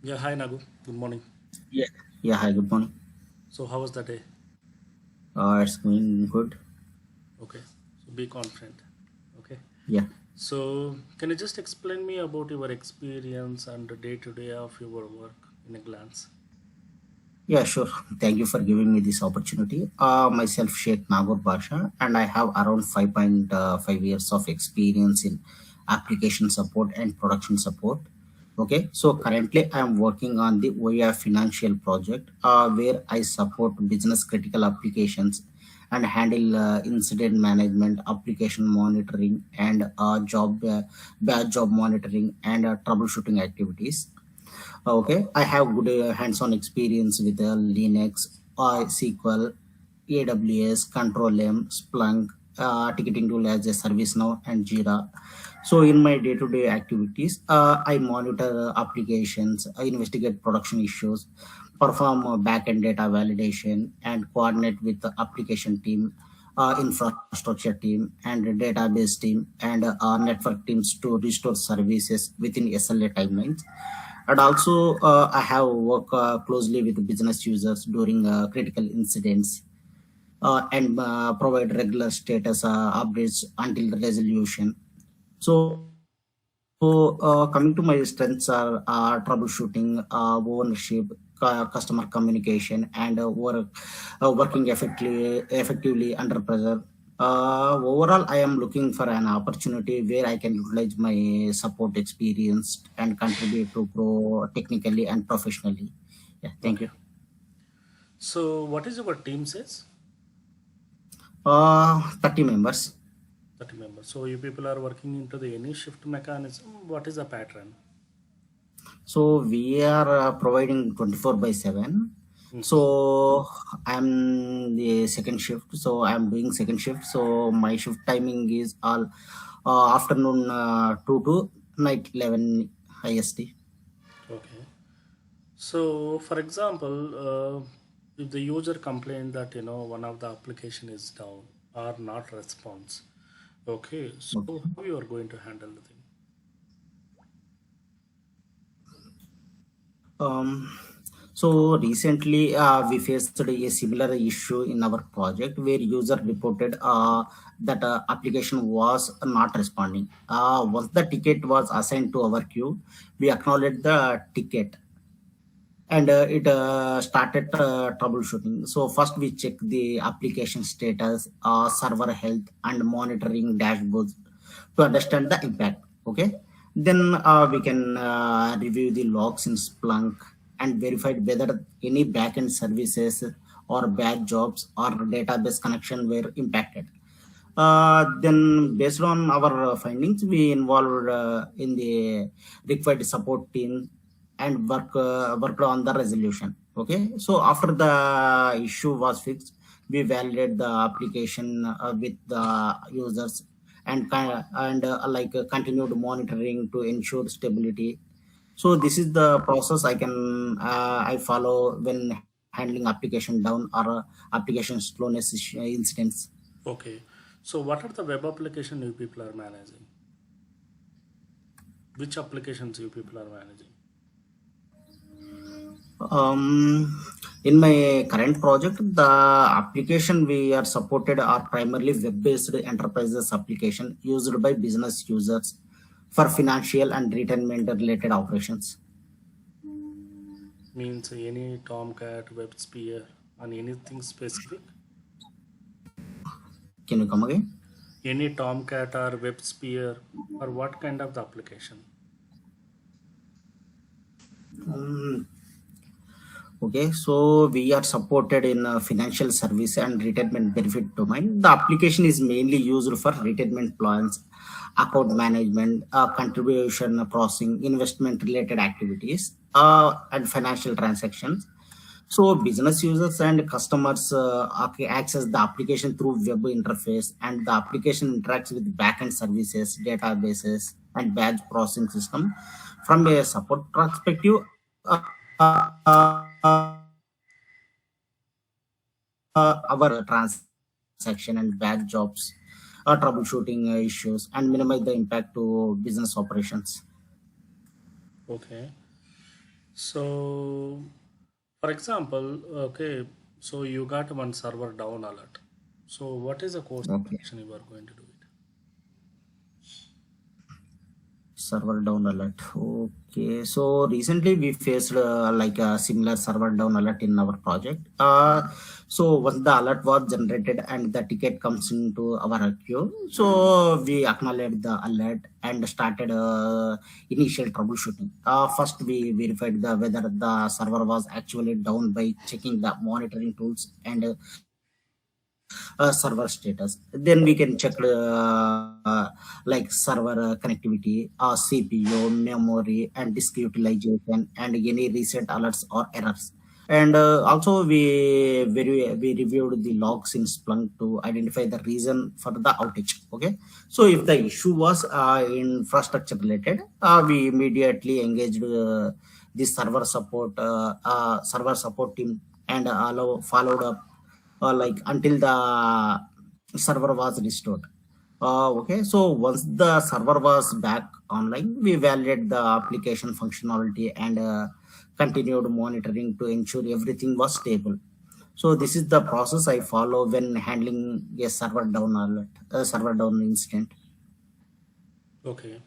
Yeah, hi Nagu. Good morning. Yeah. Yeah. Hi. Good morning. So, how was the day? It's going good. Okay, so be confident. Okay, Yeah. so can you just explain me about your experience and the day to day of your work in a glance? Yeah. Sure. Thank you for giving me this opportunity. Myself, Sheikh Nagur Basha, and I have around 5.5 years of experience in application support and production support. Okay. So currently, I am working on the OER financial project, where I support business critical applications and handle incident management, application monitoring, and badge job monitoring and troubleshooting activities. Okay, I have good hands-on experience with Linux, SQL, AWS, Control M, Splunk, ticketing tool as a ServiceNow and Jira. So in my day-to-day activities, I monitor applications, I investigate production issues, perform back-end data validation, and coordinate with the application team, infrastructure team, and the database team, and network teams to restore services within SLA timelines. And also, I have worked closely with business users during critical incidents and provide regular status updates until the resolution. So, coming to my strengths are troubleshooting, ownership, customer communication, and working effectively under pressure. Overall, I am looking for an opportunity where I can utilize my support experience and contribute to grow technically and professionally. Yeah, thank Okay, you. so what is your team says? 30 members. 30 members. So, you people are working into the any shift mechanism. What is the pattern? So we are providing 24 by 7. Mm-hmm. So I'm the second shift. So I'm doing second shift. So my shift timing is all afternoon 2 to night 11 IST. Okay. So, for example, if the user complain that one of the application is down or not response, okay, so Okay. how you are going to handle the thing? Um, so recently we faced a similar issue in our project where user reported that application was not responding. Once the ticket was assigned to our queue, we acknowledged the ticket and it started troubleshooting. So first we check the application status, server health, and monitoring dashboards to understand the impact. Okay, then we can review the logs in Splunk and verify whether any backend services or bad jobs or database connection were impacted. Then, based on our findings, we involved in the required support team and worked on the resolution. Okay, so after the issue was fixed, we validate the application with the users and continued monitoring to ensure stability. So this is the process I follow when handling application down or application slowness incidents. Okay. So what are the web application you people are managing? Which applications you people are managing? Um, in my current project, the application we are supported are primarily web-based enterprises application used by business users for financial and retirement related operations. Means any Tomcat, WebSphere, and anything specific? Can you come again? Any Tomcat or WebSphere or what kind of the application? Um, Okay, so we are supported in financial service and retirement benefit domain. The application is mainly used for retirement plans, account management, contribution processing, investment related activities, and financial transactions. So business users and customers access the application through web interface, and the application interacts with backend services, databases, and badge processing system. From a support perspective, uh, uh, our transaction and bad jobs, troubleshooting issues, and minimize the impact to business operations. Okay. So, for example, okay, so you got one server down alert. So, what is the course of Okay. action you are going to do it? Server down alert. Okay, so recently we faced like a similar server down alert in our project. So once the alert was generated and the ticket comes into our queue, so we acknowledged the alert and started initial troubleshooting. First, we verified the whether the server was actually down by checking the monitoring tools and server status. Then we can check like server connectivity, CPU, memory, and disk utilization, and any recent alerts or errors. And also we reviewed the logs in Splunk to identify the reason for the outage. Okay, so if the issue was infrastructure related, we immediately engaged the server support team and followed up like until the server was restored. Okay, so once the server was back online, we validated the application functionality and continued monitoring to ensure everything was stable. So this is the process I follow when handling a server down alert, server down incident. Okay.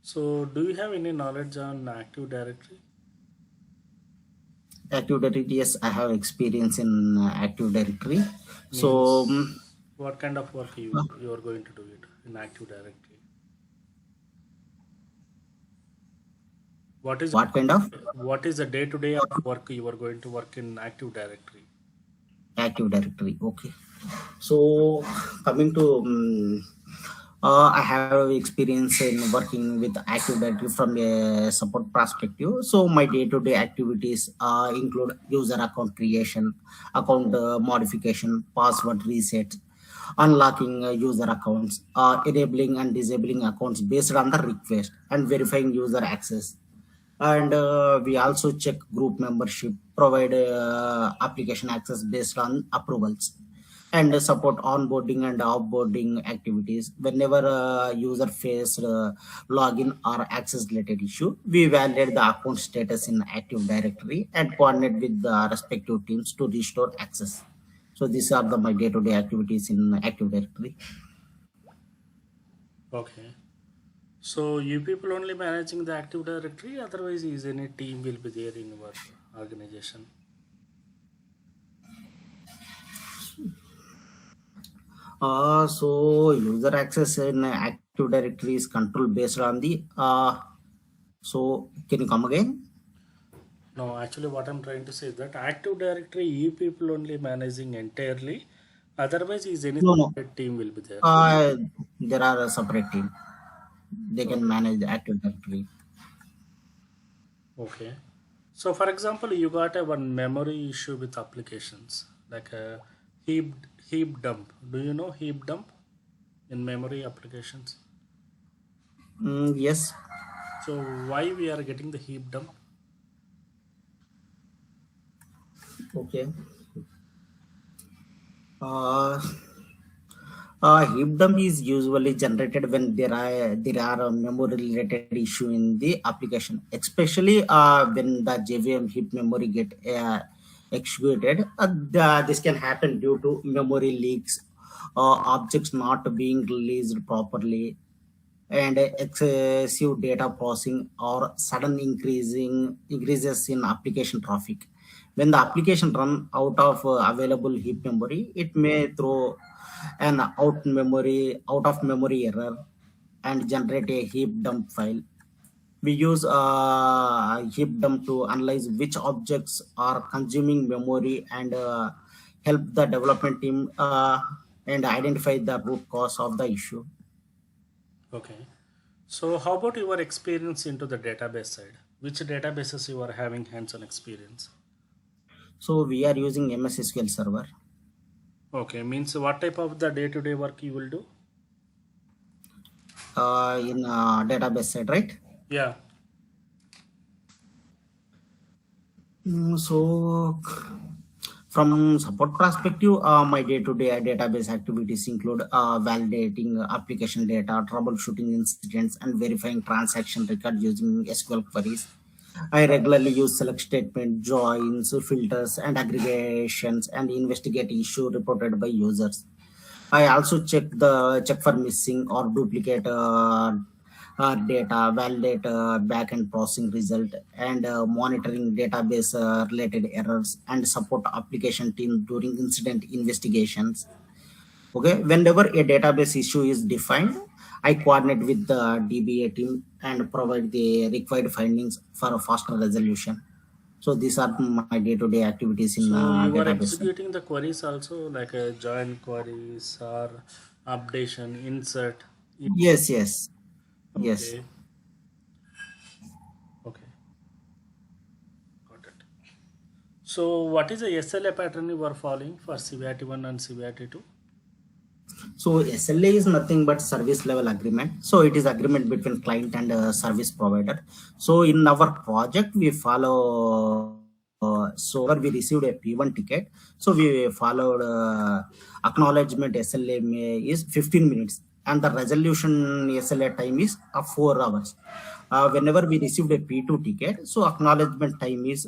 So, do you have any knowledge on Active Directory? Active Directory, yes, I have experience in Active Directory. So Means what kind of work you are going to do it in Active Directory? What is what kind of what is the day-to-day of work you are going to work in Active Directory? Active Directory? Okay. So coming to I have experience in working with Active Directory from a support perspective. So my day-to-day activities include user account creation, account modification, password reset, unlocking user accounts, enabling and disabling accounts based on the request, and verifying user access. And we also check group membership, provide application access based on approvals, and support onboarding and offboarding activities. Whenever user face login or access related issue, we validate the account status in Active Directory and coordinate with the respective teams to restore access. So these are my day-to-day activities in Active Directory. Okay. So you people only managing the Active Directory, otherwise is any team will be there in your organization? So user access in Active Directory is control based on the so can you come again? No, actually what I'm trying to say is that Active Directory you people only managing entirely, otherwise is any No, no. separate team will be there. Uh, there are a separate team. They can Okay. manage the Active Directory. Okay. So for example, you got a one memory issue with applications like a heap dump. Do you know heap dump in memory applications? Yes. So why we are getting the heap dump? Okay. Uh, heap dump is usually generated when there are a memory related issue in the application, especially when the JVM heap memory get executed. This can happen due to memory leaks, objects not being released properly, and excessive data processing or sudden increases in application traffic. When the application run out of available heap memory, it may throw an out of memory error and generate a heap dump file. We use heap dump to analyze which objects are consuming memory and help the development team and identify the root cause of the issue. Okay. So how about your experience into the database side? Which databases you are having hands-on experience? So we are using MS SQL Server. Okay, means what type of the day-to-day work you will do? In database side, right? Yeah. So from support perspective, my day-to-day database activities include validating application data, troubleshooting incidents, and verifying transaction record using SQL queries. I regularly use select statement, joins, filters, and aggregations, and investigate issue reported by users. I also check for missing or duplicate data, validate backend processing result, and monitoring database related errors, and support application team during incident investigations. Okay, whenever a database issue is defined, I coordinate with the DBA team and provide the required findings for a faster resolution. So these are my day-to-day activities in So you are database. executing the queries also like a join queries or updation, insert. Yes, yes, yes. Okay, okay, got it. So what is the SLA pattern you are following for CVIT 1 and CVIT 2? So SLA is nothing but service level agreement. So it is agreement between client and service provider. So in our project, we follow. So we received a P1 ticket. So we followed acknowledgement SLA is 15 minutes, and the resolution SLA time is 4 hours. Whenever we received a P2 ticket, so acknowledgement time is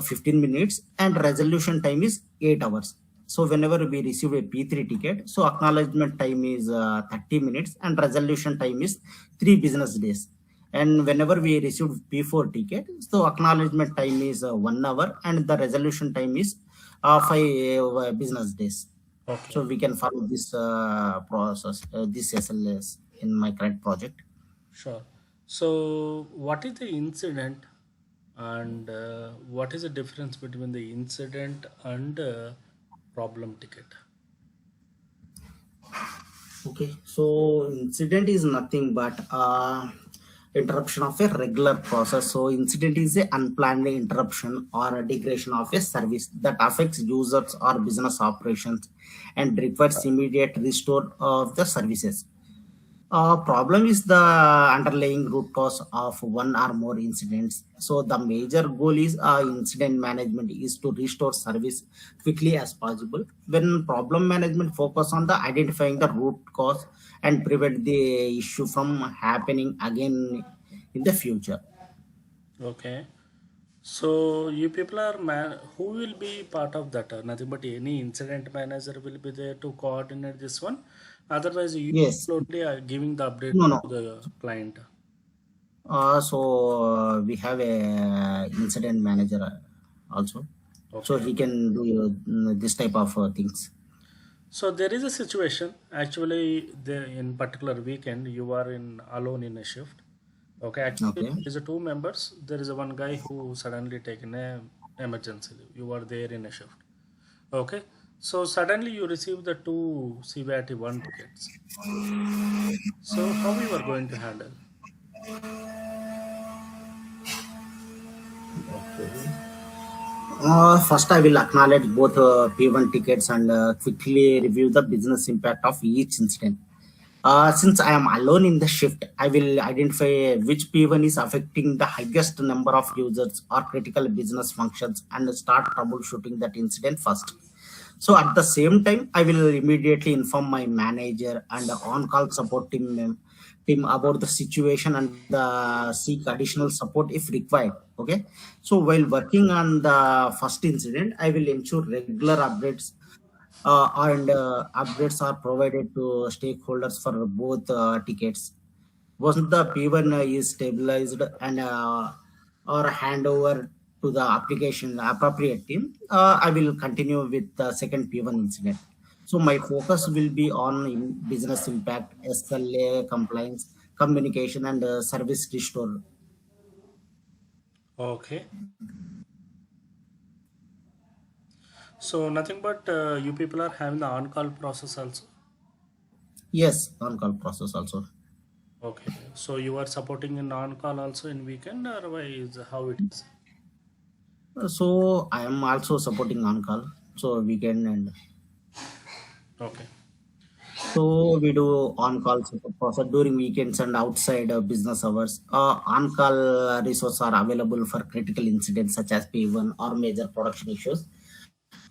15 minutes, and resolution time is 8 hours. So whenever we receive a P3 ticket, so acknowledgement time is 30 minutes, and resolution time is 3 business days. And whenever we receive P4 ticket, so acknowledgement time is 1 hour, and the resolution time is 5 business days. So Okay, we can follow this process, this SLS in my current project. sure. So what is the incident and what is the difference between the incident and problem ticket? Okay, so incident is nothing but interruption of a regular process. So incident is a unplanned interruption or a degradation of a service that affects users or business operations and requires immediate restore of the services. Problem is the underlying root cause of one or more incidents. So the major goal is incident management is to restore service quickly as possible. When problem management focus on the identifying the root cause and prevent the issue from happening again in the future. Okay. So you people are who will be part of that? Nothing but any incident manager will be there to coordinate this one. Otherwise, you Yes. only are giving the update No, no. to the client. We have a incident manager also, so Okay. he can do this type of things. So there is a situation. Actually, in particular weekend, you are in alone in a shift. Okay. Actually, Okay. there is a two members. There is a one guy who suddenly taken a emergency leave. You are there in a shift. Okay. So suddenly you receive the two CVIT one tickets. So how you are going to handle? First, I will acknowledge both P1 tickets and quickly review the business impact of each incident. Since I am alone in the shift, I will identify which P1 is affecting the highest number of users or critical business functions and start troubleshooting that incident first. So at the same time, I will immediately inform my manager and the on-call support team about the situation and seek additional support if required. Okay. So while working on the first incident, I will ensure regular updates and updates are provided to stakeholders for both tickets. Once the P1 is stabilized and or hand over to the application appropriate team, I will continue with the second P1 incident. So my focus will be on business impact, SLA compliance, communication, and service restore. Okay. So nothing but you people are having the on-call process also. Yes, on-call process also. Okay. So you are supporting in on-call also in weekend or why is how it is? So I am also supporting on-call. So weekend and Okay. so we do on-call support process during weekends and outside business hours. On-call resources are available for critical incidents such as P1 or major production issues.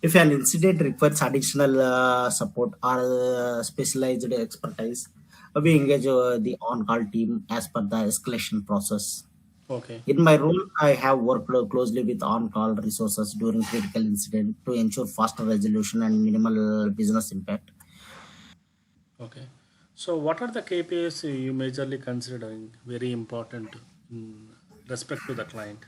If an incident requires additional support or specialized expertise, we engage the on-call team as per the escalation process. Okay. In my role, I have worked closely with on-call resources during critical incident to ensure faster resolution and minimal business impact. Okay. So what are the KPIs you majorly considering very important in respect to the client?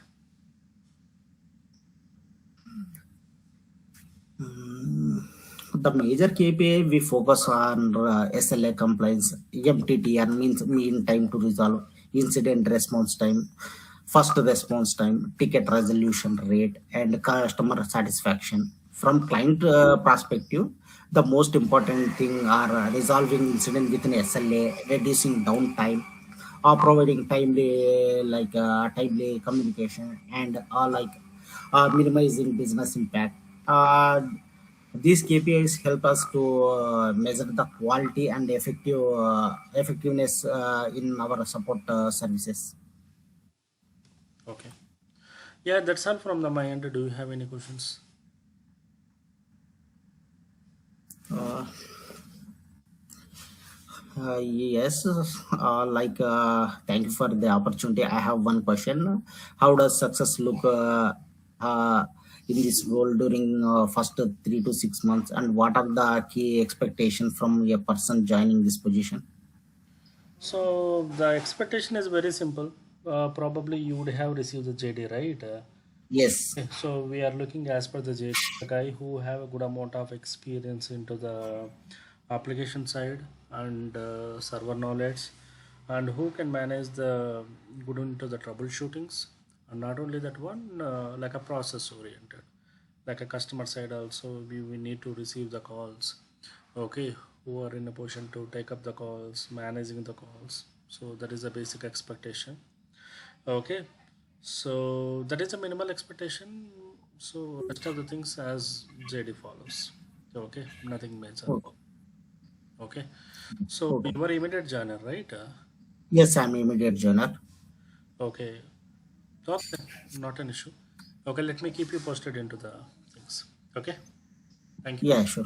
The major KPI we focus on SLA compliance, MTTR means mean time to resolve, incident response time, first response time, ticket resolution rate, and customer satisfaction. From client perspective, the most important thing are resolving incident within SLA, reducing downtime, or providing timely communication, and minimizing business impact. These KPIs help us to measure the quality and effectiveness in our support services. Okay. Yeah, that's all from the my end. Do you have any questions? Uh, yes, thank you for the opportunity. I have one question. How does success look uh, in this role during first 3 to 6 months, and what are the key expectations from a person joining this position? So the expectation is very simple. Probably you would have received the JD, right? Yes. Okay, so we are looking as per the JD, the guy who have a good amount of experience into the application side and server knowledge, and who can manage the good into the troubleshootings, and not only that one, like a process oriented, like a customer side also. We need to receive the calls, okay, who are in a position to take up the calls, managing the calls. So that is a basic expectation. Okay, so that is a minimal expectation. So rest of the things as JD follows. Okay, nothing major. Okay. Okay, so Okay. you were immediate joiner, right? Yes, I'm immediate joiner. Okay, okay, not an issue. Okay, let me keep you posted into the things. Okay, thank you. Yeah, sure.